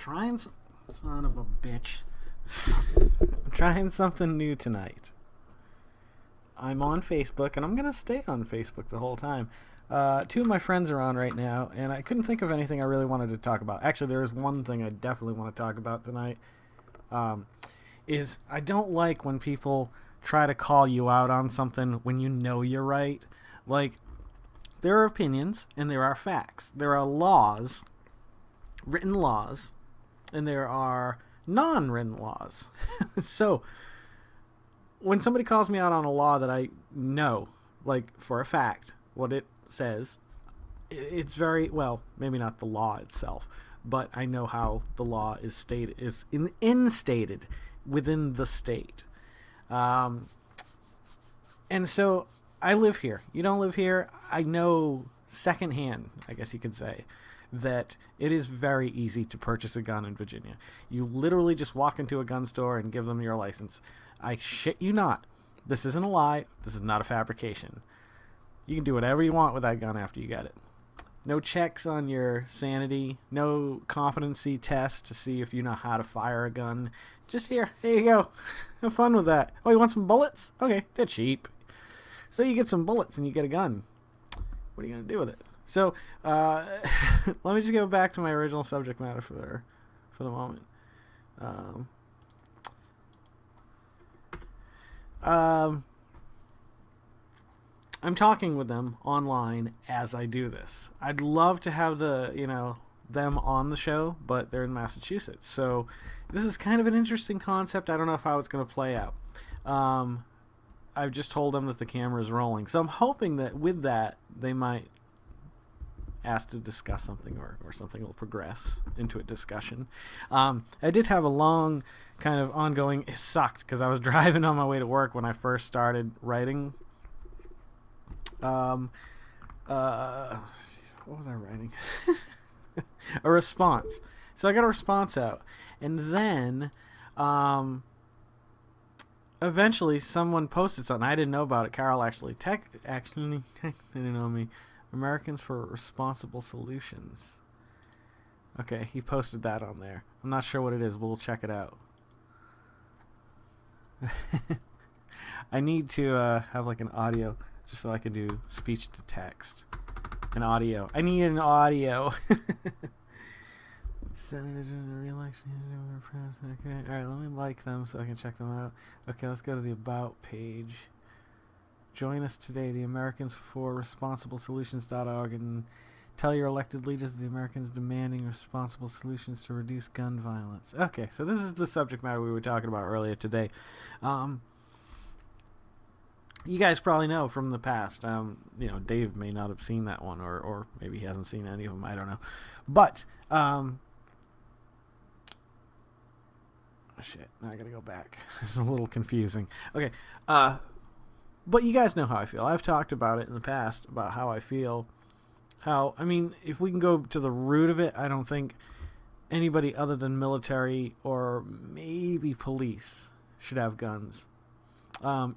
trying son of a bitch. I'm trying something new tonight. I'm on Facebook, and I'm going to stay on Facebook the whole time. Two of my friends are on right now, and I couldn't think of anything I really wanted to talk about. Actually, there is one thing I definitely want to talk about tonight. Is I don't like when people try to call you out on something when you know you're right. Like, there are opinions, and there are facts. There are laws, written laws, and there are non-written laws. So, when somebody calls me out on a law that I know, like, for a fact, what it says, it's very, well, maybe not the law itself, but I know how the law is stated, is instated within the state. And so I live here. You don't live here. I know secondhand, I guess you could say, that it is very easy to purchase a gun in Virginia. You literally just walk into a gun store and give them your license. I shit you not. This isn't a lie. This is not a fabrication. You can do whatever you want with that gun after you get it. No checks on your sanity. No competency test to see if you know how to fire a gun. Just here. There you go. Have fun with that. Oh, you want some bullets? Okay, they're cheap. So you get some bullets and you get a gun. What are you going to do with it? So, let me just go back to my original subject matter for the moment. I'm talking with them online as I do this. I'd love to have them on the show, but they're in Massachusetts. So this is kind of an interesting concept. I don't know how it's going to play out. I've just told them that the camera is rolling. So I'm hoping that with that, they might ask to discuss something or something will progress into a discussion. I did have a long kind of ongoing, it sucked because I was driving on my way to work when I first started writing. What was I writing? A response. So I got a response out. And then eventually someone posted something. I didn't know about it. Carol actually didn't know me. Americans for Responsible Solutions. Okay, he posted that on there. I'm not sure what it is. We'll check it out. I need to have like an audio just so I can do speech to text. An audio. I need an audio. Senators in the re-election. Okay, alright, let me like them so I can check them out. Okay, let's go to the About page. Join us today, the Americans for Responsible Solutions.org, and tell your elected leaders the Americans demanding responsible solutions to reduce gun violence. Okay, so this is the subject matter we were talking about earlier today. You guys probably know from the past. Dave may not have seen that one, or maybe he hasn't seen any of them. I don't know. But, shit, now I gotta go back. This is a little confusing. Okay, but you guys know how I feel. I've talked about it in the past, about how I feel. If we can go to the root of it, I don't think anybody other than military or maybe police should have guns.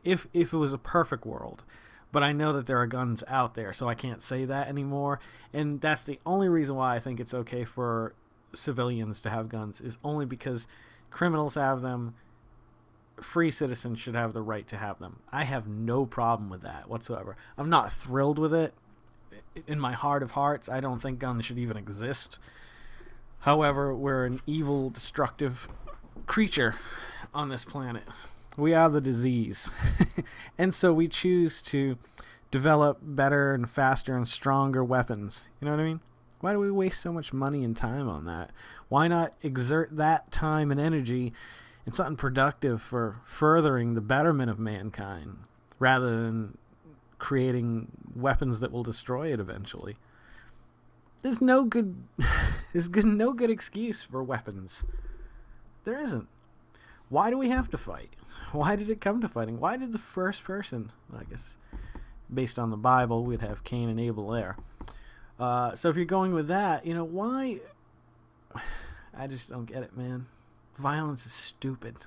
If it was a perfect world. But I know that there are guns out there, so I can't say that anymore. And that's the only reason why I think it's okay for civilians to have guns, is only because criminals have them. Free citizens should have the right to have them. I have no problem with that whatsoever. I'm not thrilled with it. In my heart of hearts, I don't think guns should even exist. However, we're an evil, destructive creature on this planet. We are the disease. And so we choose to develop better and faster and stronger weapons. You know what I mean? Why do we waste so much money and time on that? Why not exert that time and energy in something productive for furthering the betterment of mankind rather than creating weapons that will destroy it eventually? There's no good excuse for weapons. There isn't. Why do we have to fight? Why did it come to fighting? Why did the first person, I guess, based on the Bible, we'd have Cain and Abel there. So if you're going with that, why? I just don't get it, man. Violence is stupid.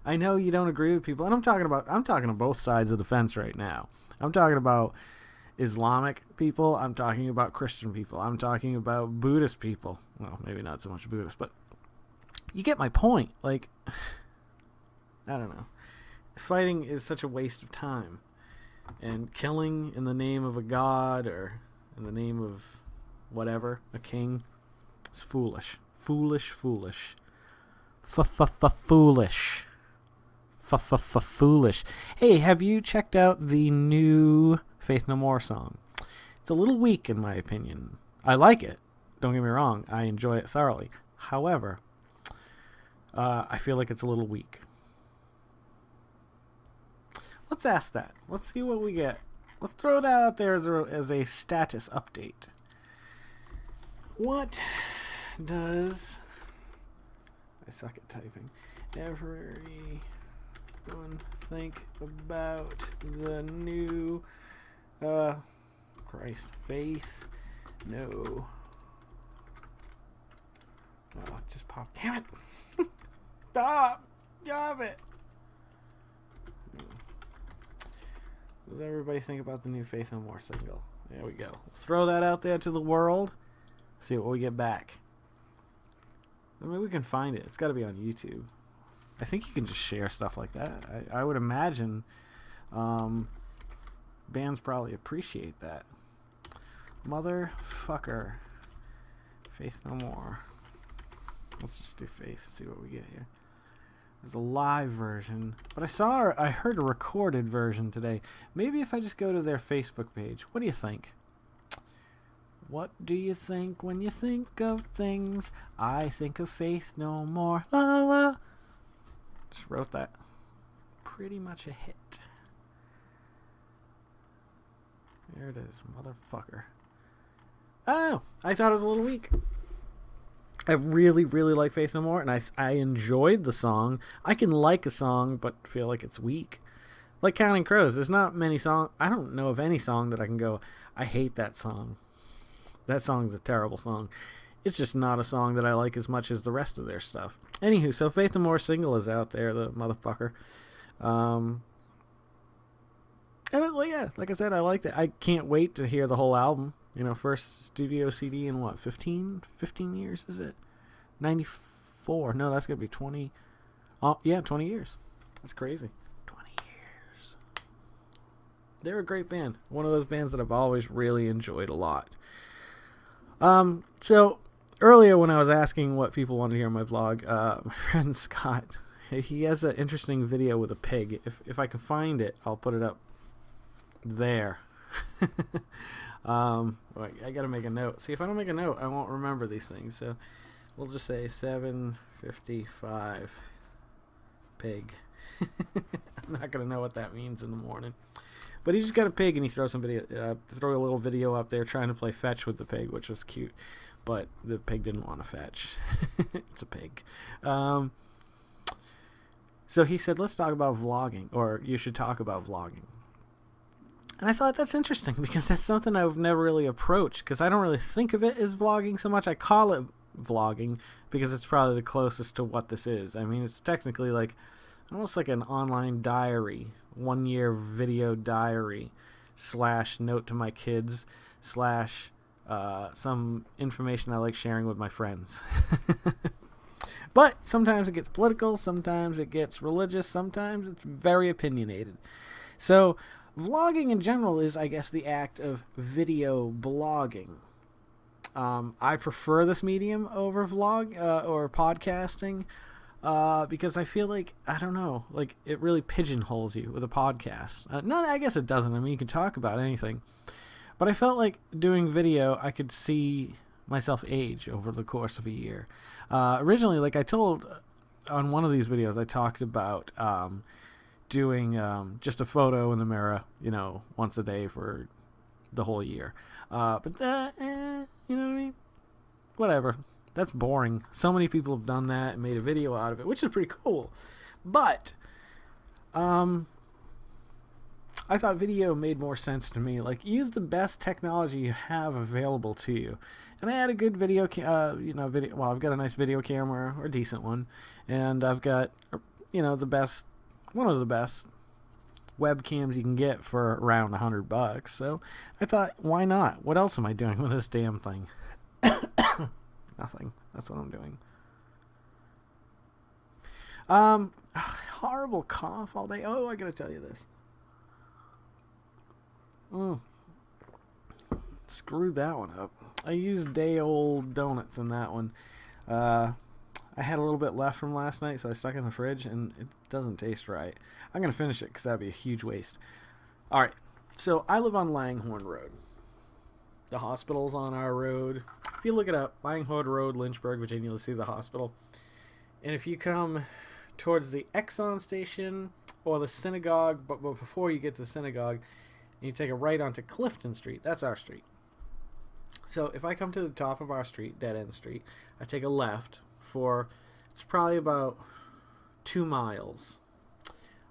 I know you don't agree with people, and I'm talking to both sides of the fence right now. I'm talking about Islamic people. I'm talking about Christian people. I'm talking about Buddhist people. Well, maybe not so much Buddhist, but you get my point. Like, I don't know. Fighting is such a waste of time. And killing in the name of a god or in the name of whatever, a king, it's foolish. Foolish. Foolish. Foolish. Hey, have you checked out the new Faith No More song? It's a little weak in my opinion. I like it. Don't get me wrong. I enjoy it thoroughly. However, I feel like it's a little weak. Let's ask that. Let's see what we get. Let's throw that out there as a status update. What does... I suck at typing. Everyone think about the new... Faith No... Oh, it just popped. Damn it! Stop it! Does everybody think about the new Faith No More single? There we go. Throw that out there to the world. See what we get back. I mean, we can find it. It's got to be on YouTube. I think you can just share stuff like that. I would imagine bands probably appreciate that. Motherfucker. Faith No More. Let's just do Faith. See what we get here. There's a live version, but I heard a recorded version today. Maybe if I just go to their Facebook page. What do you think? What do you think when you think of things? I think of Faith No More. La la. Just wrote that. Pretty much a hit. There it is, motherfucker. I don't know. I thought it was a little weak. I really, really like Faith No More, and I enjoyed the song. I can like a song, but feel like it's weak. Like Counting Crows, there's not many songs. I don't know of any song that I can go, I hate that song. That song's a terrible song. It's just not a song that I like as much as the rest of their stuff. Anywho, so Faith No More single is out there, the motherfucker. And like I said, I liked it. I can't wait to hear the whole album. You know, first studio CD in what, 15 years is it? 94. No, that's going to be 20. Oh, yeah, 20 years. That's crazy. 20 years. They're a great band. One of those bands that I've always really enjoyed a lot. So earlier when I was asking what people wanted to hear on my vlog, my friend Scott, he has an interesting video with a pig. If I can find it, I'll put it up there. I gotta make a note. See, if I don't make a note, I won't remember these things. So we'll just say 7:55 pig. I'm not gonna know what that means in the morning. But he just got a pig and he throw a little video up there trying to play fetch with the pig, which was cute. But the pig didn't want to fetch. It's a pig. So he said, let's talk about vlogging, or you should talk about vlogging. And I thought that's interesting because that's something I've never really approached, because I don't really think of it as vlogging so much. I call it vlogging because it's probably the closest to what this is. I mean, it's technically like almost like an online diary, 1 year video diary / note to my kids / some information I like sharing with my friends. But sometimes it gets political, sometimes it gets religious, sometimes it's very opinionated. So vlogging in general is, I guess, the act of video blogging. I prefer this medium over vlog or podcasting because I feel like, I don't know, like it really pigeonholes you with a podcast. I guess it doesn't. I mean, you can talk about anything. But I felt like doing video, I could see myself age over the course of a year. Originally, like I told on one of these videos, I talked about doing just a photo in the mirror, once a day for the whole year. But that, you know what I mean? Whatever. That's boring. So many people have done that and made a video out of it, which is pretty cool. But I thought video made more sense to me. Like, use the best technology you have available to you. And I had a good video, video. Well, I've got a nice video camera, or a decent one, and I've got, one of the best webcams you can get for around $100. So I thought, why not? What else am I doing with this damn thing? Nothing. That's what I'm doing. Horrible cough all day. Oh, I gotta tell you this. Screwed that one up. I used day-old donuts in that one. I had a little bit left from last night, so I stuck it in the fridge, and it doesn't taste right. I'm going to finish it because that would be a huge waste. All right, so I live on Langhorne Road. The hospital's on our road. If you look it up, Langhorne Road, Lynchburg, Virginia, you'll see the hospital. And if you come towards the Exxon station or the synagogue, but before you get to the synagogue, you take a right onto Clifton Street. That's our street. So if I come to the top of our street, Dead End Street, I take a left for, it's probably about 2 miles.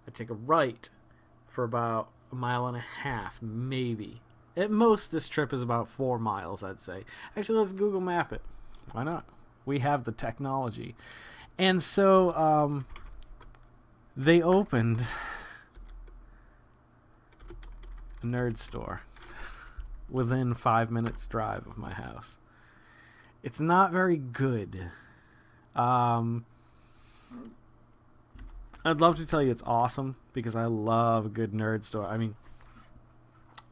I take a right for about 1.5 miles, maybe. At most, this trip is about 4 miles, I'd say. Actually, let's Google Map it. Why not? We have the technology. And so, they opened a nerd store within 5 minutes drive of my house. It's not very good. I'd love to tell you it's awesome because I love a good nerd store. I mean,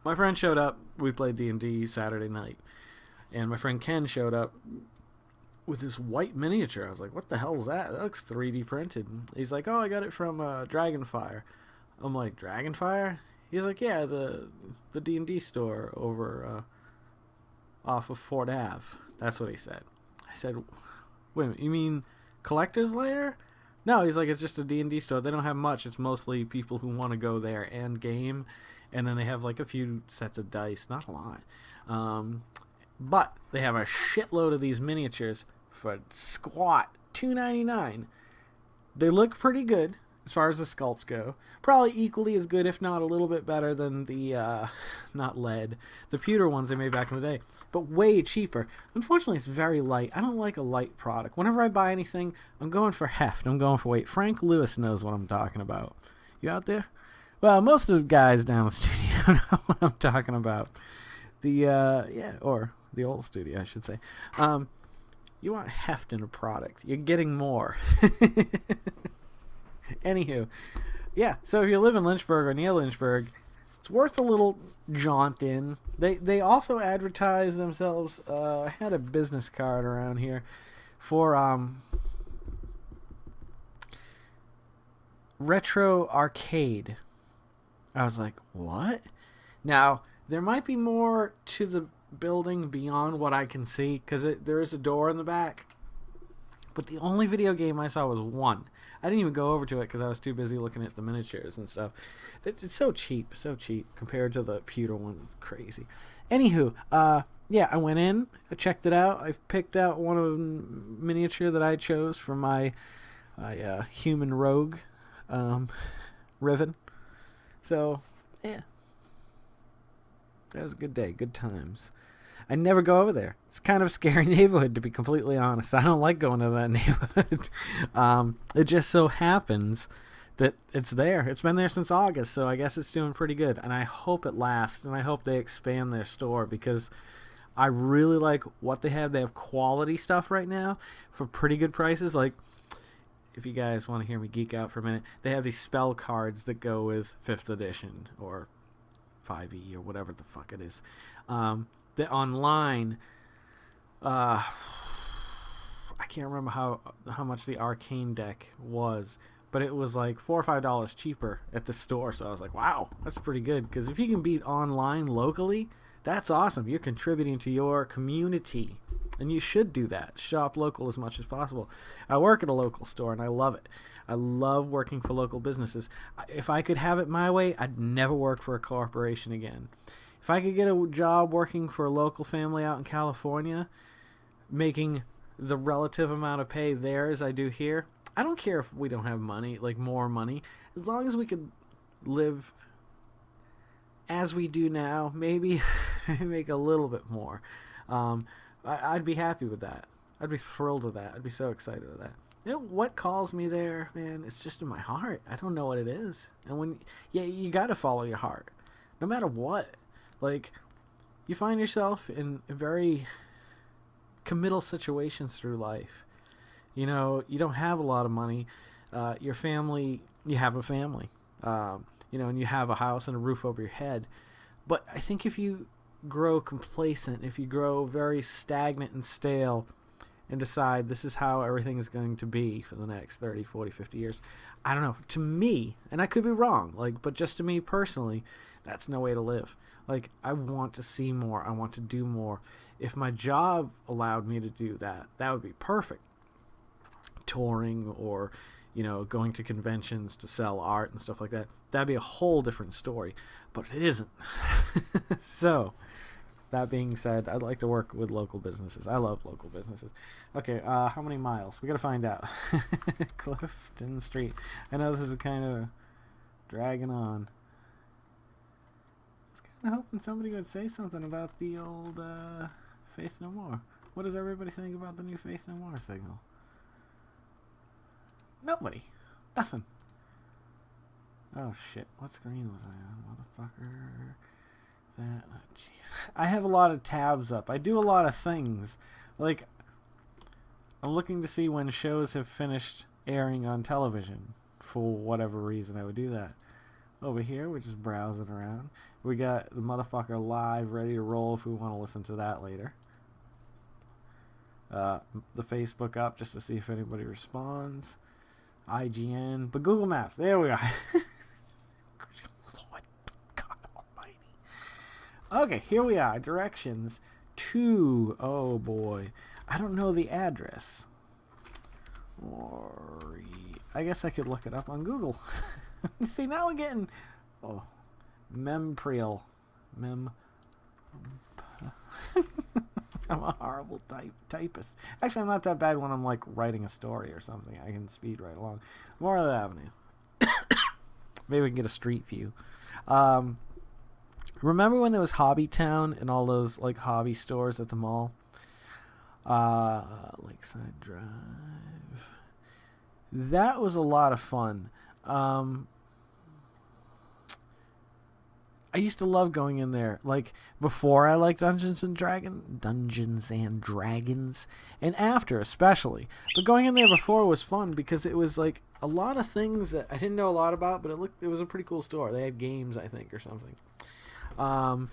my friend showed up. We played D&D Saturday night. And my friend Ken showed up with this white miniature. I was like, what the hell is that? That looks 3D printed. He's like, oh, I got it from Dragonfire. I'm like, Dragonfire? He's like, yeah, the D&D store over off of Fort Ave. That's what he said. I said, wait a minute, you mean Collector's Lair? No, he's like, it's just a D&D store. They don't have much. It's mostly people who want to go there and game. And then they have like a few sets of dice. Not a lot. But they have a shitload of these miniatures for squat $2.99. They look pretty good as far as the sculpts go. Probably equally as good, if not a little bit better than the, not lead, the pewter ones they made back in the day. But way cheaper. Unfortunately, it's very light. I don't like a light product. Whenever I buy anything, I'm going for heft. I'm going for weight. Frank Lewis knows what I'm talking about. You out there? Well, most of the guys down the studio know what I'm talking about. Or the old studio, I should say. You want heft in a product. You're getting more. Anywho, yeah, so if you live in Lynchburg or near Lynchburg, it's worth a little jaunt in. They also advertise themselves. I had a business card around here for Retro Arcade. I was like, what? Now, there might be more to the building beyond what I can see, because there is a door in the back. But the only video game I saw was one. I didn't even go over to it because I was too busy looking at the miniatures and stuff. It's so cheap compared to the pewter ones. It's crazy. Anywho, yeah, I went in, I checked it out. I picked out one of the miniature that I chose for my human rogue, Riven. So, yeah. That was a good day, good times. I never go over there. It's kind of a scary neighborhood, to be completely honest. I don't like going to that neighborhood. It just so happens that it's there. It's been there since August, so I guess it's doing pretty good. And I hope it lasts, and I hope they expand their store, because I really like what they have. They have quality stuff right now for pretty good prices. Like, if you guys want to hear me geek out for a minute, they have these spell cards that go with 5th edition or 5e or whatever the fuck it is. The online, I can't remember how much the arcane deck was, but it was like $4 or $5 cheaper at the store. So I was like, wow, that's pretty good. Because if you can beat online locally, that's awesome. You're contributing to your community, and you should do that. Shop local as much as possible. I work at a local store, and I love it. I love working for local businesses. If I could have it my way, I'd never work for a corporation again. If I could get a job working for a local family out in California, making the relative amount of pay there as I do here, I don't care if we don't have money, like more money, as long as we could live as we do now, maybe make a little bit more. I'd be happy with that. I'd be thrilled with that. I'd be so excited with that. what calls me there, man, it's just in my heart. I don't know what it is. And you got to follow your heart. No matter what. Like, you find yourself in very committal situations through life. You know, you don't have a lot of money. Your family, you have a family. And you have a house and a roof over your head. But I think if you grow complacent, if you grow very stagnant and stale, and decide this is how everything is going to be for the next 30, 40, 50 years. I don't know. To me, and I could be wrong, but just to me personally, that's no way to live. Like, I want to see more. I want to do more. If my job allowed me to do that, that would be perfect. Touring or, going to conventions to sell art and stuff like that. That'd be a whole different story. But it isn't. So, that being said, I'd like to work with local businesses. I love local businesses. Okay, how many miles? We gotta find out. Clifton Street. I know this is kind of dragging on. I was kind of hoping somebody would say something about the old Faith No More. What does everybody think about the new Faith No More signal? Nobody. Nothing. Oh shit, what screen was I on, motherfucker? I have a lot of tabs up. I do a lot of things. Like, I'm looking to see when shows have finished airing on television. For whatever reason, I would do that. Over here, we're just browsing around. We got the motherfucker live, ready to roll if we want to listen to that later. The Facebook up just to see if anybody responds. IGN. But Google Maps, there we are. Okay, here we are. Directions to... Oh, boy. I don't know the address. I guess I could look it up on Google. See, now we're getting... Oh. Mempriel. I'm a horrible typist. Actually, I'm not that bad when I'm, writing a story or something. I can speed right along. Memorial Avenue. Maybe we can get a street view. Remember when there was Hobby Town and all those hobby stores at the mall? Lakeside Drive. That was a lot of fun. I used to love going in there. Before I liked Dungeons and Dragons, and after especially. But going in there before was fun because it was a lot of things that I didn't know a lot about, but it was a pretty cool store. They had games, I think, or something. And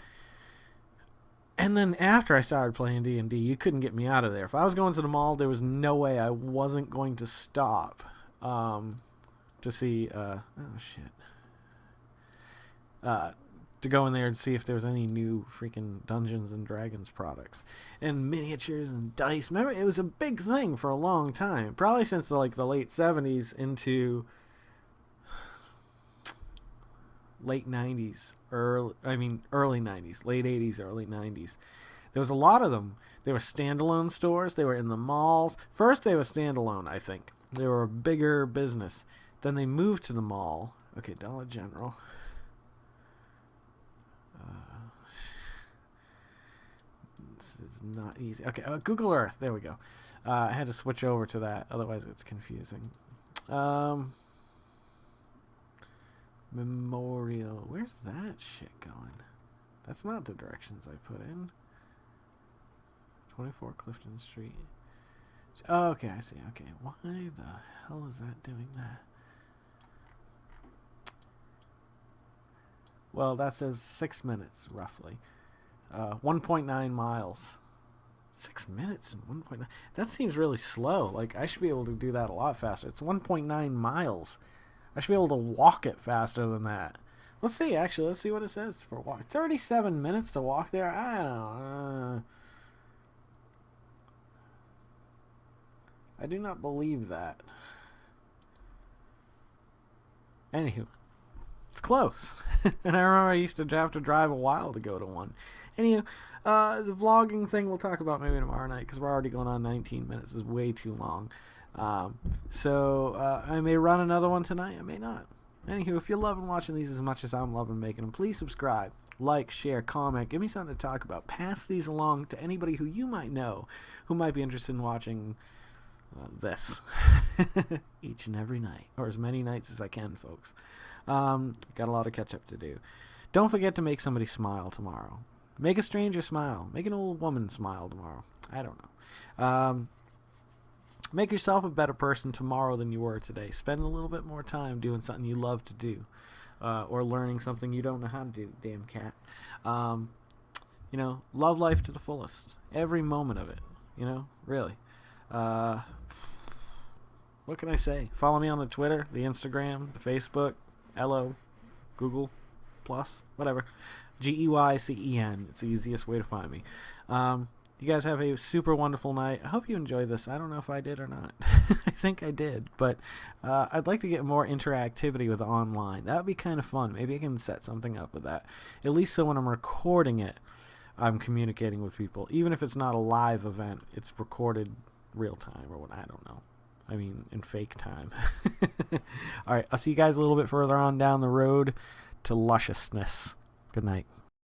then after I started playing D&D, you couldn't get me out of there. If I was going to the mall, there was no way I wasn't going to stop to see to go in there and see if there was any new freaking Dungeons and Dragons products and miniatures and dice. Remember, it was a big thing for a long time, probably since the late 70s into late 90s, early 90s, late 80s, early 90s. There was a lot of them. They were standalone stores. They were in the malls. First, they were standalone, I think. They were a bigger business. Then they moved to the mall. Okay, Dollar General. This is not easy. Okay, Google Earth. There we go. I had to switch over to that. Otherwise, it's confusing. Memorial. Where's that shit going? That's not the directions I put in. 24 Clifton Street. Oh, okay, I see. Okay, why the hell is that doing that? Well, that says 6 minutes, roughly. 1.9 miles. 6 minutes and 1.9. That seems really slow. I should be able to do that a lot faster. It's 1.9 miles. I should be able to walk it faster than that. Let's see, actually. Let's see what it says for a walk. 37 minutes to walk there? I don't know. I do not believe that. Anywho. It's close. And I remember I used to have to drive a while to go to one. Anywho, the vlogging thing we'll talk about maybe tomorrow night because we're already going on 19 minutes. It's way too long. So I may run another one tonight. I may not. Anywho, if you're loving watching these as much as I'm loving making them, please subscribe, like, share, comment. Give me something to talk about. Pass these along to anybody who you might know who might be interested in watching this each and every night, or as many nights as I can, folks. Got a lot of catch up to do. Don't forget to make somebody smile tomorrow. Make a stranger smile. Make an old woman smile tomorrow. I don't know. Make yourself a better person tomorrow than you were today. Spend a little bit more time doing something you love to do, or learning something you don't know how to do, damn cat. Love life to the fullest. Every moment of it, really. What can I say? Follow me on the Twitter, the Instagram, the Facebook, Hello, Google, Plus, whatever. GEYCEN. It's the easiest way to find me. You guys have a super wonderful night. I hope you enjoyed this. I don't know if I did or not. I think I did, but I'd like to get more interactivity with online. That would be kind of fun. Maybe I can set something up with that. At least so when I'm recording it, I'm communicating with people. Even if it's not a live event, it's recorded real time or what, I don't know. I mean, in fake time. All right, I'll see you guys a little bit further on down the road to lusciousness. Good night.